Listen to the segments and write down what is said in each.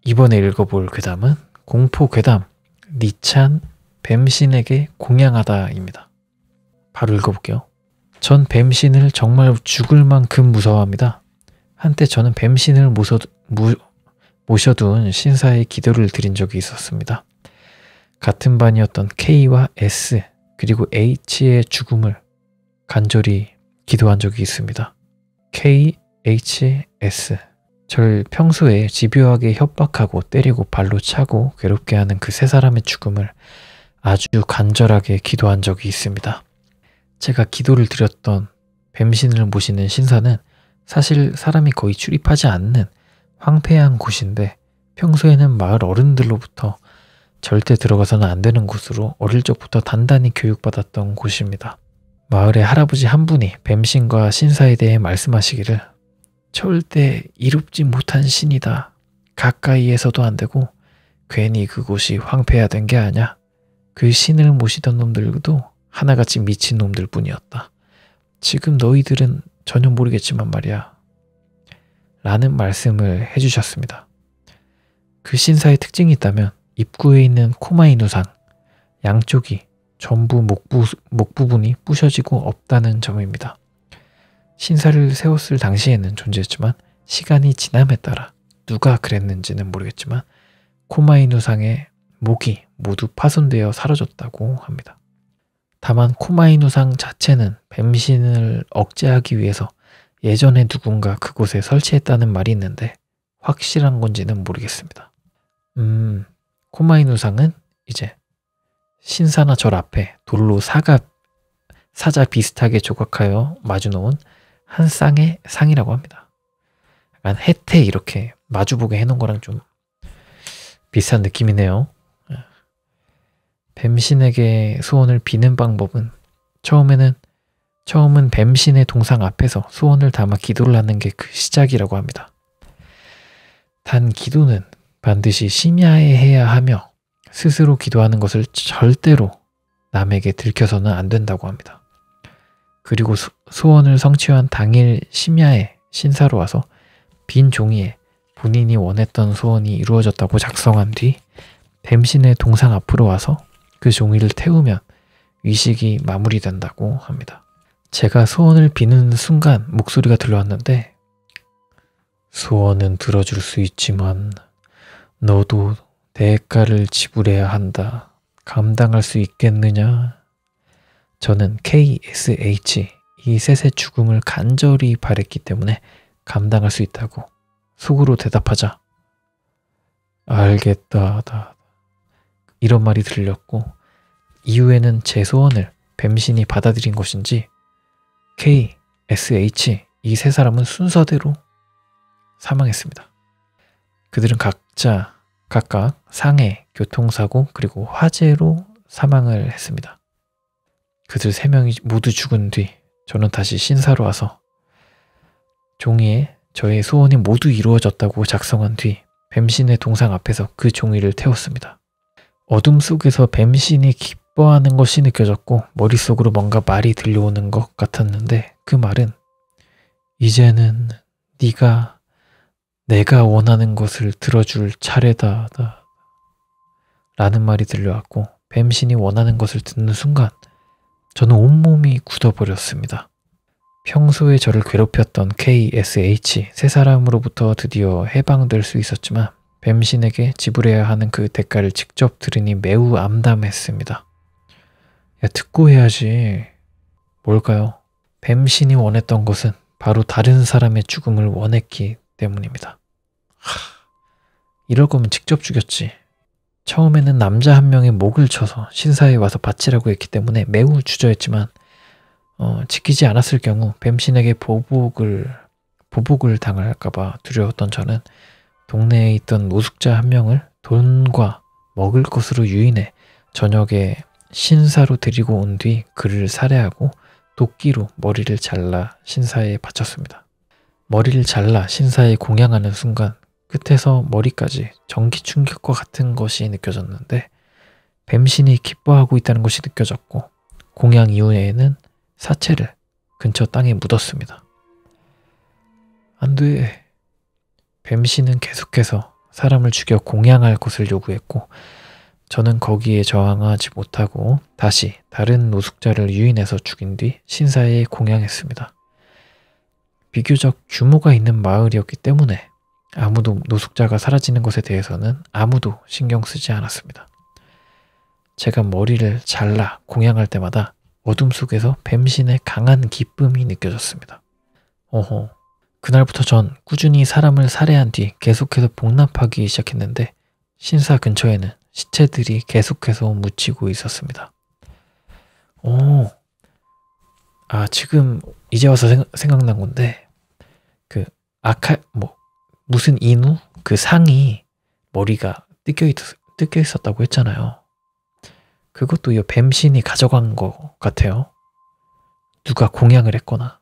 이번에 읽어볼 괴담은 공포 괴담 니찬 뱀신에게 공양하다입니다. 바로 읽어볼게요. 전 뱀신을 정말 죽을 만큼 무서워합니다. 한때 저는 뱀신을 모셔둔 신사에 기도를 드린 적이 있었습니다. 같은 반이었던 K와 S 그리고 H의 죽음을 간절히 기도한 적이 있습니다. K, H, S. 절 평소에 집요하게 협박하고 때리고 발로 차고 괴롭게 하는 그 세 사람의 죽음을 아주 간절하게 기도한 적이 있습니다. 제가 기도를 드렸던 뱀신을 모시는 신사는 사실 사람이 거의 출입하지 않는 황폐한 곳인데 평소에는 마을 어른들로부터 절대 들어가서는 안 되는 곳으로 어릴 적부터 단단히 교육받았던 곳입니다. 마을의 할아버지 한 분이 뱀신과 신사에 대해 말씀하시기를 절대 이롭지 못한 신이다. 가까이에서도 안 되고 괜히 그곳이 황폐화된 게 아냐. 그 신을 모시던 놈들도 하나같이 미친 놈들 뿐이었다. 지금 너희들은 전혀 모르겠지만 말이야. 라는 말씀을 해주셨습니다. 그 신사의 특징이 있다면 입구에 있는 코마이누상 양쪽이 전부 목 부분이 부셔지고 없다는 점입니다. 신사를 세웠을 당시에는 존재했지만 시간이 지남에 따라 누가 그랬는지는 모르겠지만 코마이누상의 목이 모두 파손되어 사라졌다고 합니다. 다만 코마이누상 자체는 뱀신을 억제하기 위해서 예전에 누군가 그곳에 설치했다는 말이 있는데 확실한 건지는 모르겠습니다. 코마이누상은 이제 신사나 절 앞에 돌로 사자 비슷하게 조각하여 마주놓은 한 쌍의 상이라고 합니다. 약간 해태 이렇게 마주보게 해놓은 거랑 좀 비슷한 느낌이네요. 뱀신에게 소원을 비는 방법은 처음은 뱀신의 동상 앞에서 소원을 담아 기도를 하는 게 그 시작이라고 합니다. 단 기도는 반드시 심야에 해야 하며 스스로 기도하는 것을 절대로 남에게 들켜서는 안 된다고 합니다. 그리고 소원을 성취한 당일 심야에 신사로 와서 빈 종이에 본인이 원했던 소원이 이루어졌다고 작성한 뒤 뱀신의 동상 앞으로 와서 그 종이를 태우면 위식이 마무리된다고 합니다. 제가 소원을 비는 순간 목소리가 들려왔는데 소원은 들어줄 수 있지만 너도 대가를 지불해야 한다. 감당할 수 있겠느냐? 저는 KSH 이 셋의 죽음을 간절히 바랬기 때문에 감당할 수 있다고 속으로 대답하자 알겠다. 이런 말이 들렸고 이후에는 제 소원을 뱀신이 받아들인 것인지 KSH 이 세 사람은 순서대로 사망했습니다. 그들은 각각 상해, 교통사고 그리고 화재로 사망을 했습니다. 그들 세 명이 모두 죽은 뒤 저는 다시 신사로 와서 종이에 저의 소원이 모두 이루어졌다고 작성한 뒤 뱀신의 동상 앞에서 그 종이를 태웠습니다. 어둠 속에서 뱀신이 기뻐하는 것이 느껴졌고 머릿속으로 뭔가 말이 들려오는 것 같았는데 그 말은 이제는 네가 내가 원하는 것을 들어줄 차례다 라는 말이 들려왔고 뱀신이 원하는 것을 듣는 순간 저는 온몸이 굳어버렸습니다. 평소에 저를 괴롭혔던 KSH 세 사람으로부터 드디어 해방될 수 있었지만 뱀신에게 지불해야 하는 그 대가를 직접 들으니 매우 암담했습니다. 야, 듣고 해야지. 뭘까요? 뱀신이 원했던 것은 바로 다른 사람의 죽음을 원했기 때문입니다. 이럴 거면 직접 죽였지. 처음에는 남자 한 명의 목을 쳐서 신사에 와서 바치라고 했기 때문에 매우 주저했지만 지키지 않았을 경우 뱀신에게 보복을 당할까봐 두려웠던 저는 동네에 있던 노숙자 한 명을 돈과 먹을 것으로 유인해 저녁에 신사로 데리고 온 뒤 그를 살해하고 도끼로 머리를 잘라 신사에 바쳤습니다. 머리를 잘라 신사에 공양하는 순간 끝에서 머리까지 전기 충격과 같은 것이 느껴졌는데 뱀신이 기뻐하고 있다는 것이 느껴졌고 공양 이후에는 사체를 근처 땅에 묻었습니다. 안 돼. 뱀신은 계속해서 사람을 죽여 공양할 것을 요구했고 저는 거기에 저항하지 못하고 다시 다른 노숙자를 유인해서 죽인 뒤 신사에 공양했습니다. 비교적 규모가 있는 마을이었기 때문에 아무도 노숙자가 사라지는 것에 대해서는 아무도 신경 쓰지 않았습니다. 제가 머리를 잘라 공양할 때마다 어둠 속에서 뱀신의 강한 기쁨이 느껴졌습니다. 그날부터 전 꾸준히 사람을 살해한 뒤 계속해서 복납하기 시작했는데 신사 근처에는 시체들이 계속해서 묻히고 있었습니다. 지금 이제 와서 생각난 건데 무슨 인우? 그 상이 머리가 뜯겨 있었다고 했잖아요. 그것도 이 뱀신이 가져간 것 같아요. 누가 공양을 했거나.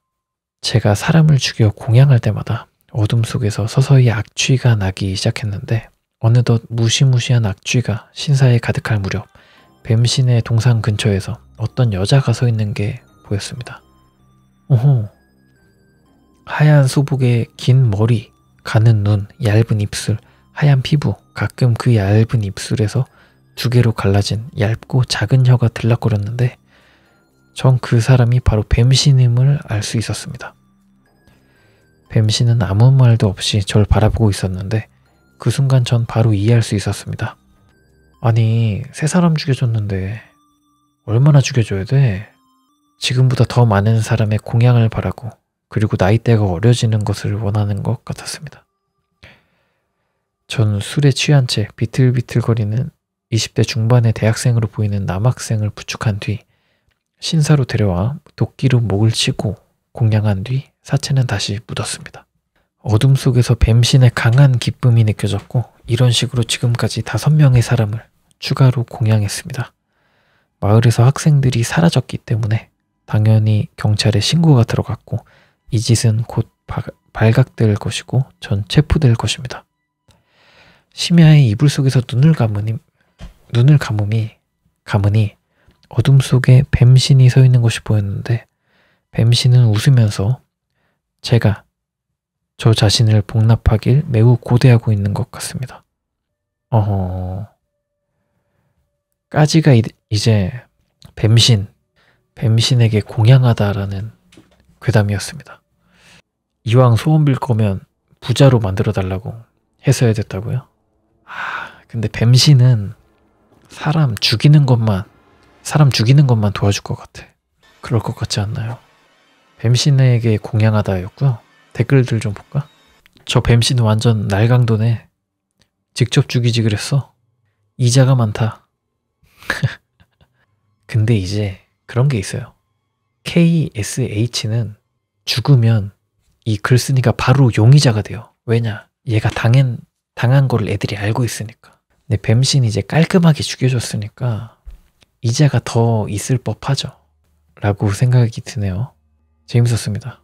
제가 사람을 죽여 공양할 때마다 어둠 속에서 서서히 악취가 나기 시작했는데 어느덧 무시무시한 악취가 신사에 가득할 무렵 뱀신의 동상 근처에서 어떤 여자가 서 있는 게 보였습니다. 하얀 소복에 긴 머리, 가는 눈, 얇은 입술, 하얀 피부, 가끔 그 얇은 입술에서 두 개로 갈라진 얇고 작은 혀가 들락거렸는데 전 그 사람이 바로 뱀신임을 알 수 있었습니다. 뱀신은 아무 말도 없이 절 바라보고 있었는데 그 순간 전 바로 이해할 수 있었습니다. 아니, 세 사람 죽여줬는데 얼마나 죽여줘야 돼? 지금보다 더 많은 사람의 공양을 바라고 그리고 나이대가 어려지는 것을 원하는 것 같았습니다. 전 술에 취한 채 비틀비틀거리는 20대 중반의 대학생으로 보이는 남학생을 부축한 뒤 신사로 데려와 도끼로 목을 치고 공양한 뒤 사체는 다시 묻었습니다. 어둠 속에서 뱀신의 강한 기쁨이 느껴졌고 이런 식으로 지금까지 5명의 사람을 추가로 공양했습니다. 마을에서 학생들이 사라졌기 때문에 당연히 경찰에 신고가 들어갔고 이 짓은 곧 발각될 것이고 전 체포될 것입니다. 심야의 이불 속에서 눈을 감으니 어둠 속에 뱀신이 서 있는 것이 보였는데 뱀신은 웃으면서 제가 저 자신을 복납하길 매우 고대하고 있는 것 같습니다. 까지가 이제 뱀신에게 공양하다라는 괴담이었습니다. 이왕 소원 빌 거면 부자로 만들어 달라고 했어야 됐다고요? 근데 뱀신은 사람 죽이는 것만 도와줄 것 같아. 그럴 것 같지 않나요? 뱀신에게 공양하다였고요. 댓글들 좀 볼까? 저 뱀신은 완전 날강도네. 직접 죽이지 그랬어. 이자가 많다. 근데 이제 그런 게 있어요. KSH는 죽으면 이 글쓴이가 바로 용의자가 돼요. 왜냐? 얘가 당한 거를 애들이 알고 있으니까. 근데 뱀신이 이제 깔끔하게 죽여줬으니까 이자가 더 있을 법하죠. 라고 생각이 드네요. 재밌었습니다.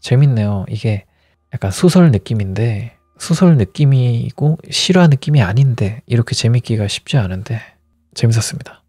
재밌네요. 이게 약간 소설 느낌인데 소설 느낌이고 실화 느낌이 아닌데 이렇게 재밌기가 쉽지 않은데 재밌었습니다.